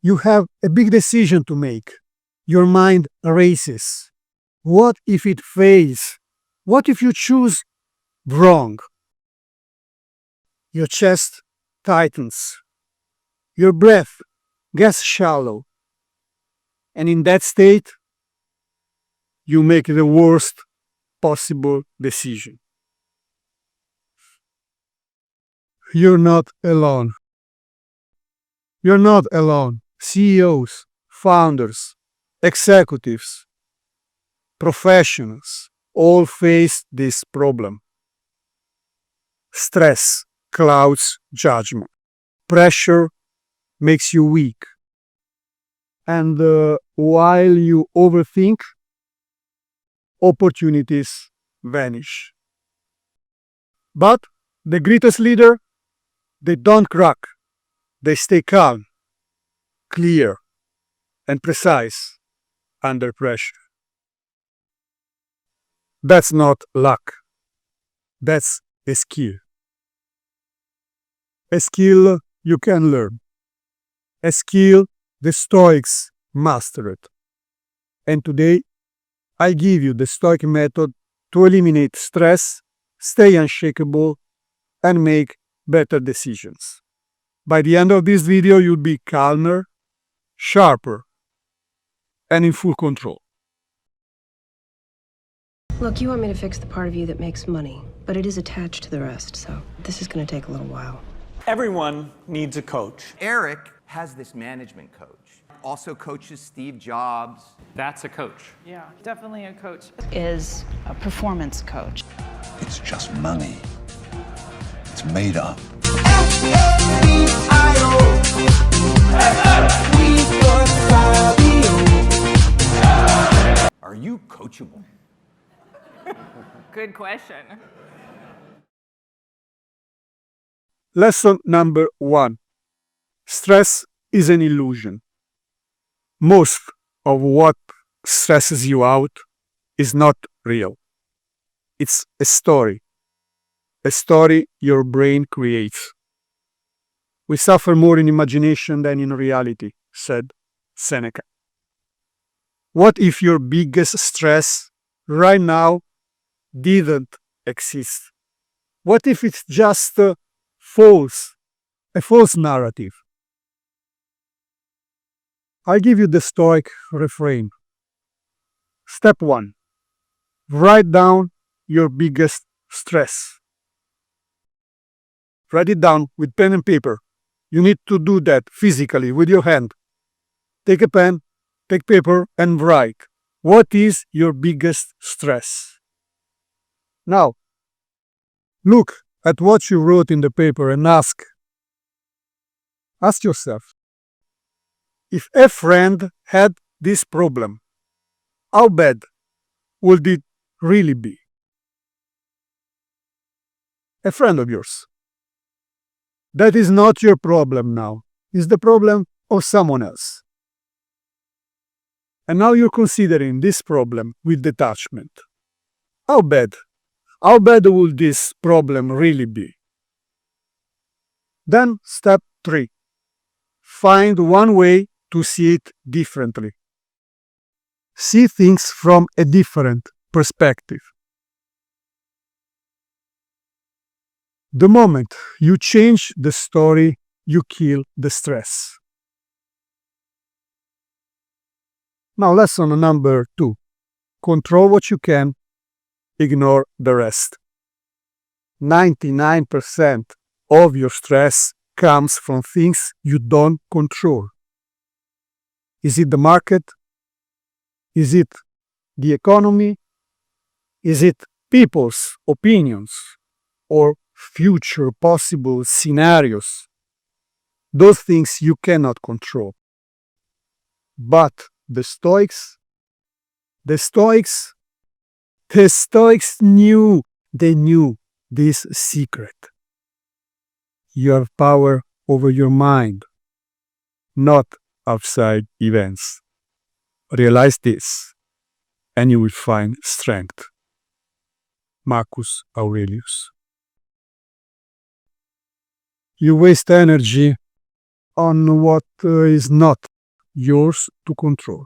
You have a big decision to make. Your mind races. What if it fails? What if you choose wrong? Your chest tightens. Your breath gets shallow. And in that state, you make the worst possible decision. You're not alone. You're not alone. CEOs, founders, executives, professionals all face this problem. Stress clouds judgment. Pressure makes you weak. And while you overthink, opportunities vanish. But the greatest leader, they don't crack. They stay calm, clear, and precise under pressure. That's not luck. That's a skill. A skill you can learn. A skill the Stoics mastered. And today, I give you the Stoic method to eliminate stress, stay unshakable, and make better decisions. By the end of this video, you'll be calmer, sharper, and in full control. Look, you want me to fix the part of you that makes money, but it is attached to the rest, so this is going to take a little while. Everyone needs a coach. Eric has this management coach. Also coaches Steve Jobs. That's a coach. Yeah, definitely a coach. Is a performance coach. It's just money. It's made up. Are you coachable? Good question. Lesson number 1. Stress is an illusion. Most of what stresses you out is not real. It's a story your brain creates. We suffer more in imagination than in reality, said Seneca. What if your biggest stress right now didn't exist? What if it's just a false narrative? I give you the Stoic Reframe. Step 1. Write down your biggest stress. Write it down with pen and paper. You need to do that physically with your hand. Take a pen, take paper, and write. What is your biggest stress? Now, look at what you wrote in the paper and ask yourself, if a friend had this problem, how bad would it really be? A friend of yours. That is not your problem now. It's the problem of someone else. And now you're considering this problem with detachment. How bad would this problem really be? Then step 3. Find one way to see it differently. See things from a different perspective. The moment you change the story, you kill the stress. Now, lesson number 2. Control what you can, ignore the rest. 99% of your stress comes from things you don't control. Is it the market? Is it the economy? Is it people's opinions or future possible scenarios? Those things you cannot control. But the Stoics knew this secret. You have power over your mind, not outside events. Realize this, and you will find strength. Marcus Aurelius. You waste energy on what is not yours to control.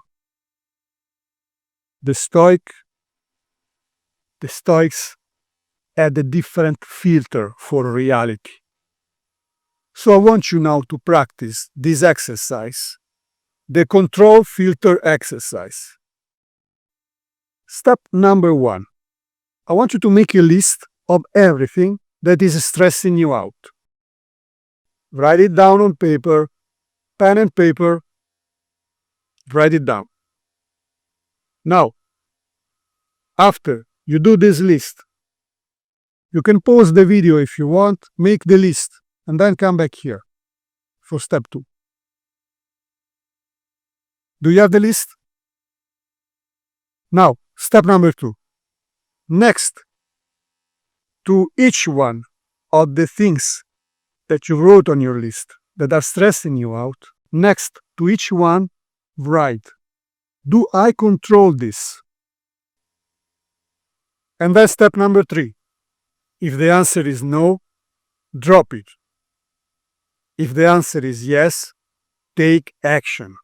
The Stoics had a different filter for reality. So I want you now to practice this exercise, the control filter exercise. Step number 1. I want you to make a list of everything that is stressing you out. Write it down on paper, pen and paper, write it down. Now, after you do this list, you can pause the video if you want, make the list, and then come back here for step 2. Do you have the list? Now, step number 2. Next to each one of the things that you wrote on your list that are stressing you out, next to each one, write, do I control this? And then step number 3. If the answer is no, drop it. If the answer is yes, take action.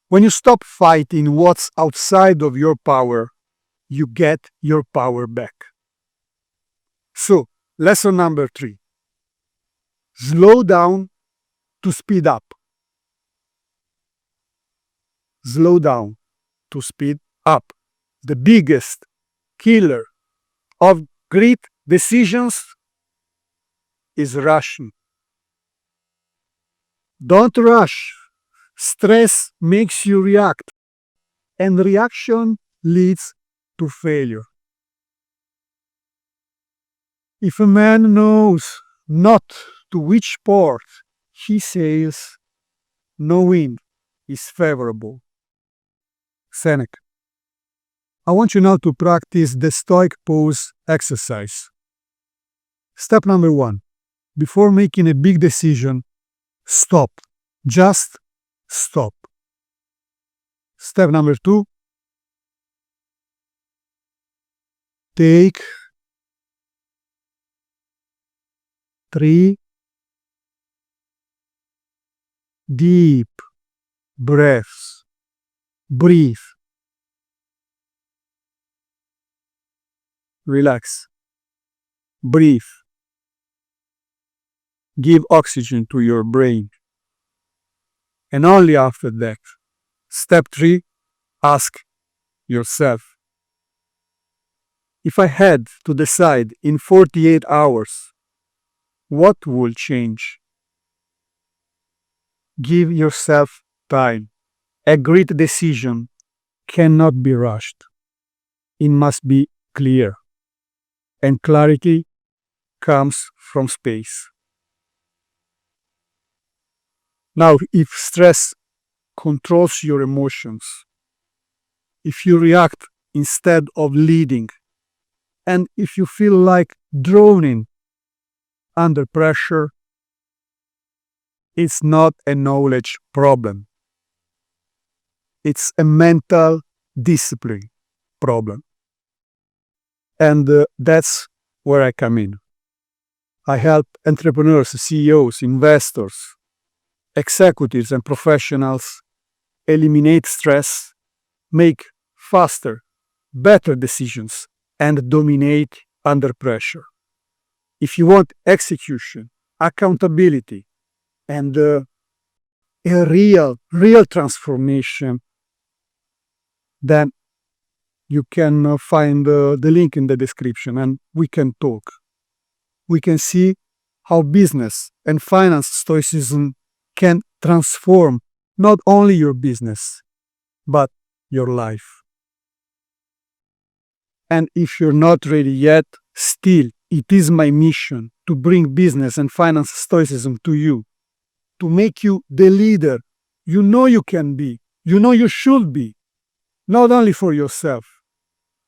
When you stop fighting what's outside of your power, you get your power back. So, lesson number 3. Slow down to speed up. Slow down to speed up. The biggest killer of great decisions is rushing. Don't rush. Stress makes you react, and reaction leads to failure. If a man knows not to which port he sails, no wind is favorable. Seneca. I want you now to practice the Stoic Pause exercise. Step number 1. Before making a big decision, stop. Just stop. Step number 2. Take 3 deep breaths. Breathe. Relax. Breathe. Give oxygen to your brain. And only after that, step 3, ask yourself, if I had to decide in 48 hours, what will change? Give yourself time. A great decision cannot be rushed. It must be clear. And clarity comes from space. Now, if stress controls your emotions, if you react instead of leading, and if you feel like drowning under pressure, it's not a knowledge problem. It's a mental discipline problem. And that's where I come in. I help entrepreneurs, CEOs, investors, executives, and professionals eliminate stress, make faster, better decisions, and dominate under pressure. If you want execution, accountability, and a real transformation, then you can find the link in the description and we can talk. We can see how business and finance stoicism can transform not only your business, but your life. And if you're not ready yet, still, it is my mission to bring business and finance stoicism to you, to make you the leader you know you can be, you know you should be, not only for yourself,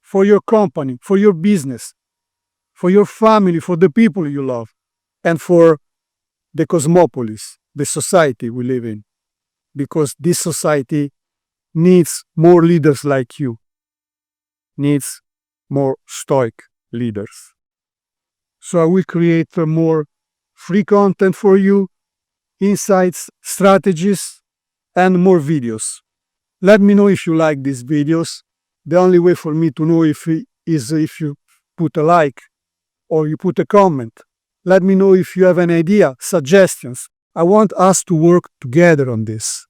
for your company, for your business, for your family, for the people you love, and for the cosmopolis, the society we live in. Because this society needs more leaders like you, needs more stoic leaders. So I will create more free content for you, insights, strategies, and more videos. Let me know if you like these videos. The only way for me to know is if you put a like or you put a comment. Let me know if you have an idea, suggestions. I want us to work together on this.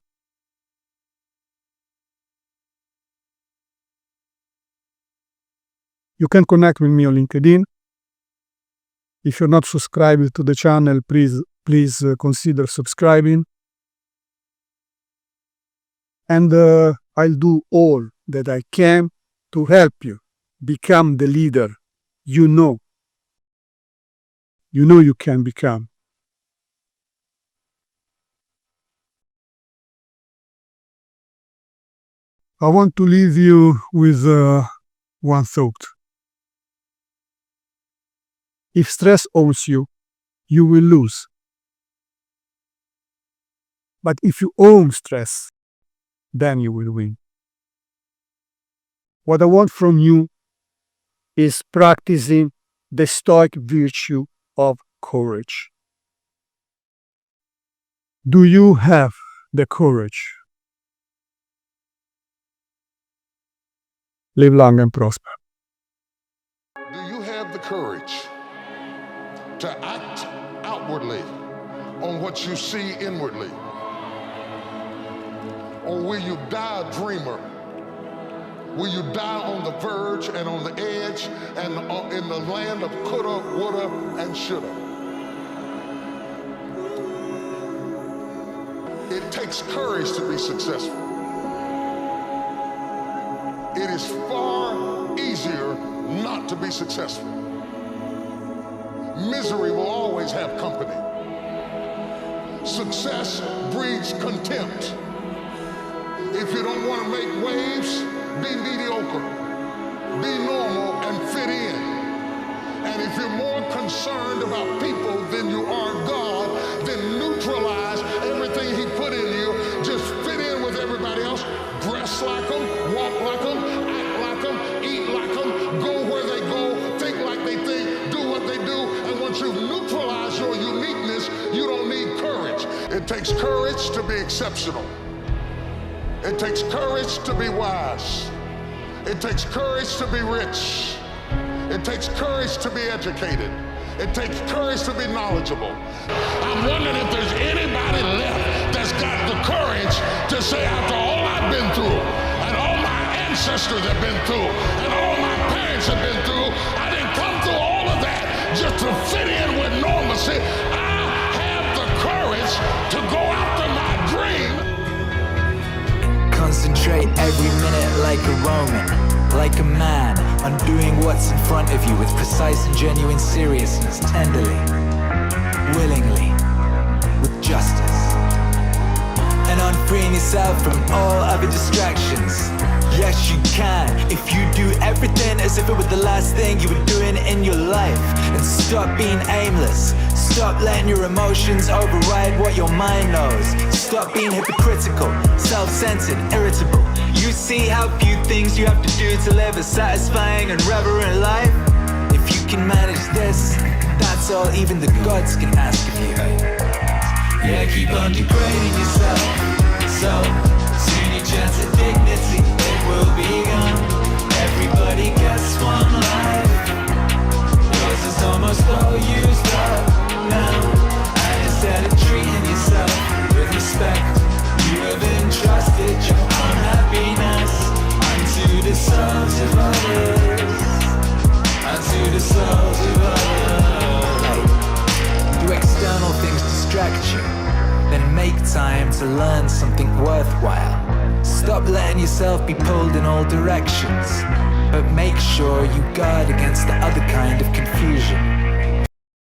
You can connect with me on LinkedIn. If you're not subscribed to the channel, please consider subscribing. And I'll do all that I can to help you become the leader you know you can become. I want to leave you with one thought. If stress owns you, you will lose. But if you own stress, then you will win. What I want from you is practicing the Stoic virtue of courage. Do you have the courage? Live long and prosper. Do you have the courage to act outwardly on what you see inwardly? Or will you die a dreamer? Will you die on the verge and on the edge and in the land of coulda, woulda, and shoulda? It takes courage to be successful. It is far easier not to be successful. Misery will always have company. Success breeds contempt. If you don't want to make waves, be mediocre. Be normal and fit in. And if you're more concerned about people than you are God, then neutralize everything He put in you. Just fit in with everybody else. Dress like them, walk like them, act like them, eat like them, go where they go, think like they think, do what they do. And once you've neutralized your uniqueness, you don't need courage. It takes courage to be exceptional. It takes courage to be wise. It takes courage to be rich. It takes courage to be educated. It takes courage to be knowledgeable. I'm wondering if there's anybody left that's got the courage to say, after all I've been through, and all my ancestors have been through, and all my parents have been through, I didn't come through all of that just to fit in with normalcy. I have the courage to go after my dream. Concentrate every minute like a Roman, like a man, on doing what's in front of you with precise and genuine seriousness, tenderly, willingly, with justice, and on freeing yourself from all other distractions. Yes, you can, if you do everything as if it was the last thing you were doing in your life, and stop being aimless. Stop letting your emotions override what your mind knows. Stop being hypocritical, self-centered, irritable. You see how few things you have to do to live a satisfying and reverent life? If you can manage this, that's all even the gods can ask of you. Yeah, keep on degrading yourself, so soon your chance at dignity, it will be gone. Everybody gets one life. Yours is almost all used up now. And instead of treating yourself with respect, you have entrusted your unhappiness unto the souls of others. Unto the souls of others. Do external things distract you? Then make time to learn something worthwhile. Stop letting yourself be pulled in all directions, but make sure you guard against the other kind of confusion.